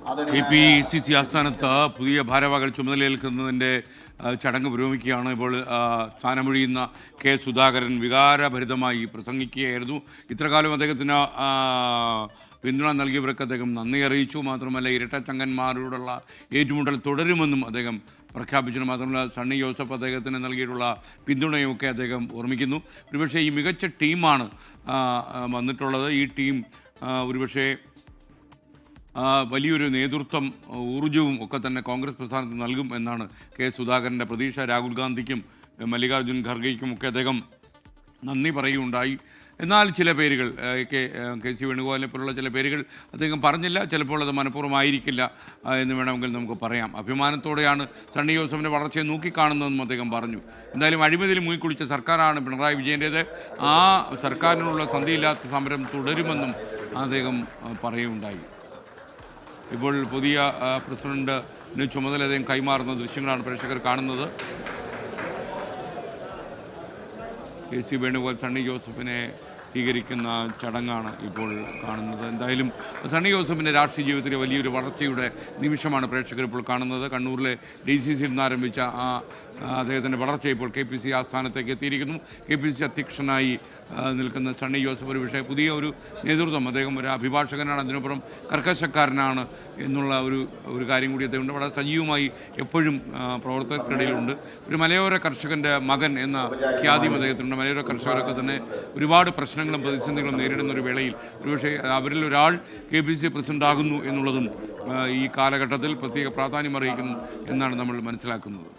KPCC ആസ്ഥാനത്ത് പുതിയ ഭാരവാഹികൾ ചുമതലയേൽക്കുന്നതിൻ്റെ ചടങ്ങ് പുരോഗമിക്കുകയാണ്. ഇപ്പോൾ സ്ഥാനമൊഴിയുന്ന കെ സുധാകരൻ വികാരഭരിതമായി പ്രസംഗിക്കുകയായിരുന്നു. ഇത്രകാലം അദ്ദേഹത്തിന് പിന്തുണ നൽകിയവർക്ക് അദ്ദേഹം നന്ദി അറിയിച്ചു. മാത്രമല്ല ഇരട്ടച്ചങ്കന്മാരോടുള്ള ഏറ്റുമുട്ടൽ തുടരുമെന്നും അദ്ദേഹം പ്രഖ്യാപിച്ചു. മാത്രമല്ല സണ്ണി ജോസഫ് അദ്ദേഹത്തിന് നൽകിയിട്ടുള്ള പിന്തുണയൊക്കെ അദ്ദേഹം ഓർമ്മിക്കുന്നു. ഒരുപക്ഷെ ഈ മികച്ച ടീമാണ് വന്നിട്ടുള്ളത്. ഈ ടീം ഒരുപക്ഷെ വലിയൊരു നേതൃത്വം ഊർജ്ജവും ഒക്കെ തന്നെ കോൺഗ്രസ് പ്രസ്ഥാനത്ത് നൽകും എന്നാണ് കെ സുധാകരൻ്റെ പ്രതീക്ഷ. രാഹുൽ ഗാന്ധിക്കും മല്ലികാർജ്ജുൻ ഖർഗെയ്ക്കും ഒക്കെ അദ്ദേഹം നന്ദി പറയുകയുണ്ടായി. എന്നാൽ ചില പേരുകൾ കെ സി വേണുഗോപാലിനെ പോലുള്ള ചില പേരുകൾ അദ്ദേഹം പറഞ്ഞില്ല. ചിലപ്പോൾ അത് മനഃപൂർവ്വമായിരിക്കില്ല എന്ന് വേണമെങ്കിൽ നമുക്ക് പറയാം. അഭിമാനത്തോടെയാണ് സണ്ണി ജോസഫിൻ്റെ വളർച്ചയെ നോക്കിക്കാണുന്നതെന്നും അദ്ദേഹം പറഞ്ഞു. എന്തായാലും അഴിമതിയിൽ മുങ്ങിക്കുളിച്ച സർക്കാരാണ് പിണറായി വിജയൻ്റേത്. ആ സർക്കാരിനുള്ള സന്ധിയില്ലാത്ത സമരം തുടരുമെന്നും അദ്ദേഹം പറയുകയുണ്ടായി. ഇപ്പോൾ പുതിയ പ്രസിഡന്റിന് ചുമതല അദ്ദേഹം കൈമാറുന്ന ദൃശ്യങ്ങളാണ് പ്രേക്ഷകർ കാണുന്നത്. കെ സി വേണുഗോപാൽ സണ്ണി ജോസഫിനെ സ്വീകരിക്കുന്ന ചടങ്ങാണ് ഇപ്പോൾ കാണുന്നത്. എന്തായാലും സണ്ണി ജോസഫിൻ്റെ രാഷ്ട്രീയ ജീവിതത്തിലെ വലിയൊരു വളർച്ചയുടെ നിമിഷമാണ് പ്രേക്ഷകർ ഇപ്പോൾ കാണുന്നത്. കണ്ണൂരിലെ DCC നിന്ന് ആരംഭിച്ച അദ്ദേഹത്തിൻ്റെ വളർച്ച ഇപ്പോൾ KPCC ആസ്ഥാനത്തേക്ക് എത്തിയിരിക്കുന്നു. KPCC അധ്യക്ഷനായി നിൽക്കുന്ന സണ്ണി ജോസഫ് ഒരു പുതിയ ഒരു നേതൃത്വം. അദ്ദേഹം ഒരു അഭിഭാഷകനാണ്, അതിനപ്പുറം കർക്കശക്കാരനാണ് എന്നുള്ള ഒരു കാര്യം കൂടി അദ്ദേഹം വളരെ സജീവമായി എപ്പോഴും പ്രവർത്തകർക്കിടയിലുണ്ട്. ഒരു മലയോര കർഷകൻ്റെ മകൻ എന്ന ഖ്യാതിയും അദ്ദേഹത്തിനുണ്ട്. മലയോര കർഷകരൊക്കെ തന്നെ ഒരുപാട് പ്രശ്നങ്ങളും പ്രതിസന്ധികളും നേരിടുന്ന ഒരു വേളയിൽ ഒരുപക്ഷെ അവരിൽ ഒരാൾ KPCC പ്രസിഡന്റ് ആകുന്നു എന്നുള്ളതും ഈ കാലഘട്ടത്തിൽ പ്രത്യേക പ്രാധാന്യം അറിയിക്കുന്നു എന്നാണ് നമ്മൾ മനസ്സിലാക്കുന്നത്.